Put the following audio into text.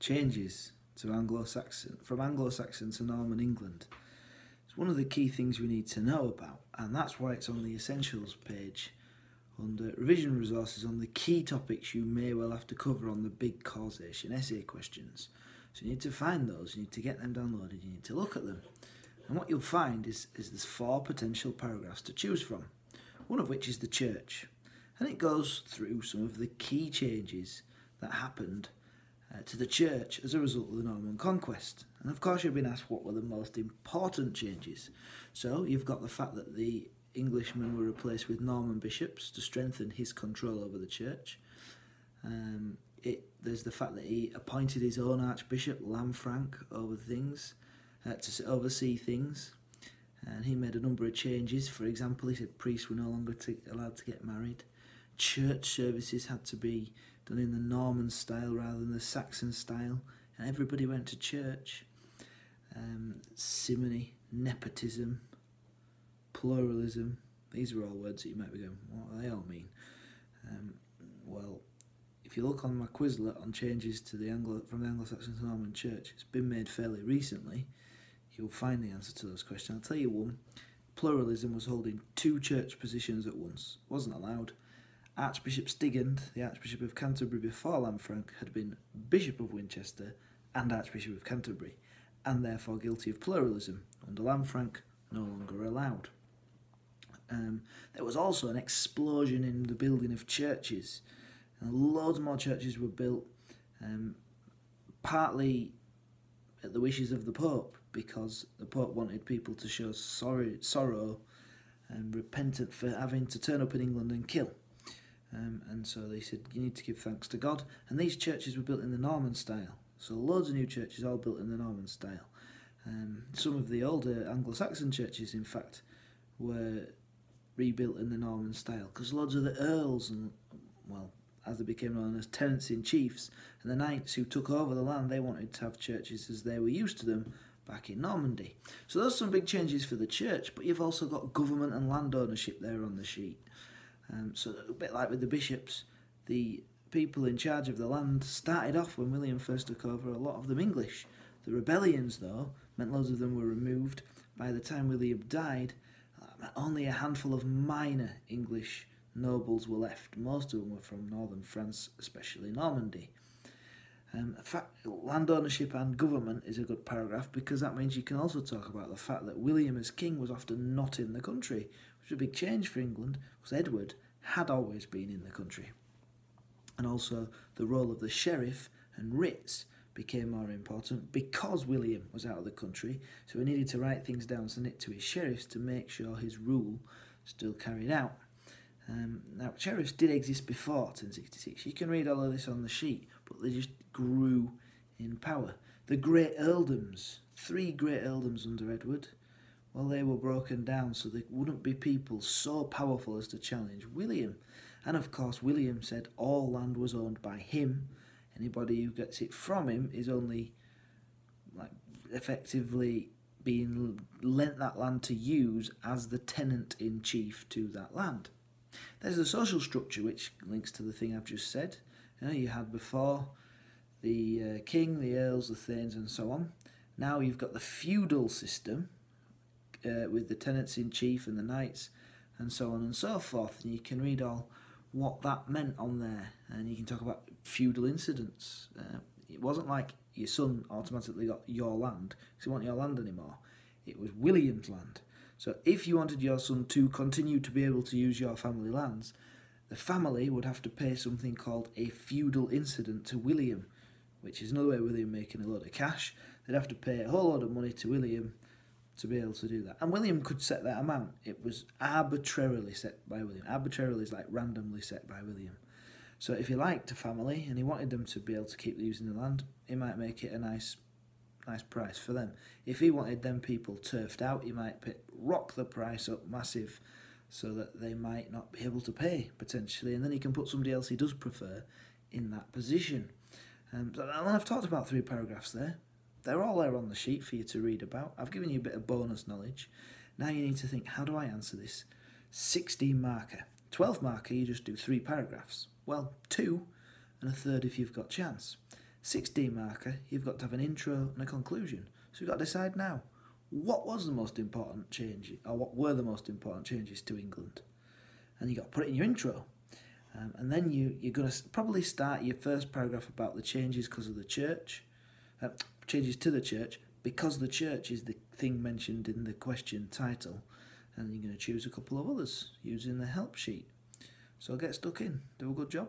changes to Anglo-Saxon, from Anglo-Saxon to Norman England. It's one of the key things we need to know about, and that's why it's on the Essentials page under Revision Resources on the key topics you may well have to cover on the big causation essay questions. So you need to find those, you need to get them downloaded, you need to look at them. And what you'll find is there's 4 potential paragraphs to choose from, one of which is the church. And it goes through some of the key changes that happened to the church as a result of the Norman conquest. And of course you've been asked what were the most important changes. So you've got the fact that the Englishmen were replaced with Norman bishops to strengthen his control over the church. There's the fact that he appointed his own archbishop, Lanfranc, over things, to oversee things. And he made a number of changes. For example, he said priests were no longer allowed to get married. Church services had to be done in the Norman style rather than the Saxon style, and everybody went to church. Simony, nepotism, pluralism, these are all words that you might be going, what do they all mean? Well, if you look on my Quizlet on changes to from the Anglo-Saxon to Norman Church, it's been made fairly recently, you'll find the answer to those questions. I'll tell you one. Pluralism was holding 2 church positions at once, wasn't allowed. Archbishop Stigand, the Archbishop of Canterbury before Lanfranc, had been Bishop of Winchester and Archbishop of Canterbury, and therefore guilty of pluralism. Under Lanfranc, no longer allowed. There was also an explosion in the building of churches, and loads more churches were built, partly at the wishes of the Pope, because the Pope wanted people to show sorrow and repentance for having to turn up in England and kill. And so they said, you need to give thanks to God. And these churches were built in the Norman style. So loads of new churches all built in the Norman style. Some of the older Anglo-Saxon churches, in fact, were rebuilt in the Norman style, because loads of the earls and, well, as they became known as tenants-in-chiefs, and the knights who took over the land, they wanted to have churches as they were used to them back in Normandy. So those are some big changes for the church, but you've also got government and land ownership there on the sheet. So a bit like with the bishops, the people in charge of the land started off when William first took over, a lot of them English. The rebellions, though, meant loads of them were removed. By the time William died, only a handful of minor English nobles were left. Most of them were from northern France, especially Normandy. In fact, land ownership and government is a good paragraph, because that means you can also talk about the fact that William as king was often not in the country, which was a big change for England, because Edward had always been in the country. And also the role of the sheriff and writs became more important because William was out of the country, so he needed to write things down, send it to his sheriffs to make sure his rule still carried out. Now, sheriffs did exist before 1066. You can read all of this on the sheet, but they just grew in power. The great earldoms, 3 great earldoms under Edward, well, they were broken down so there wouldn't be people so powerful as to challenge William. And of course, William said all land was owned by him. Anybody who gets it from him is only effectively being lent that land to use as the tenant-in-chief to that land. There's the social structure, which links to the thing I've just said. You had before the king, the earls, the thanes, and so on. Now you've got the feudal system with the tenants-in-chief and the knights, and so on and so forth. And you can read all what that meant on there, and you can talk about feudal incidents. It wasn't like your son automatically got your land because he wasn't your land anymore. It was William's land. So if you wanted your son to continue to be able to use your family lands, the family would have to pay something called a feudal incident to William, which is another way of William making a load of cash. They'd have to pay a whole load of money to William to be able to do that. And William could set that amount. It was arbitrarily set by William. Arbitrarily is like randomly set by William. So if he liked a family and he wanted them to be able to keep using the land, he might make it a nice price for them. If he wanted them people turfed out, he might rock the price up massive so that they might not be able to pay, potentially, and then he can put somebody else he does prefer in that position. And I've talked about 3 paragraphs there. They're all there on the sheet for you to read about. I've given you a bit of bonus knowledge. Now you need to think, how do I answer this 16 marker? 12 marker, you just do 3 paragraphs. Well, 2 and a third if you've got chance. 16 marker, you've got to have an intro and a conclusion. So you've got to decide now, what was the most important change, or what were the most important changes to England? And you've got to put it in your intro. And then you're going to probably start your first paragraph about the changes because of the church, changes to the church, because the church is the thing mentioned in the question title. And you're going to choose a couple of others using the help sheet. So get stuck in. Do a good job.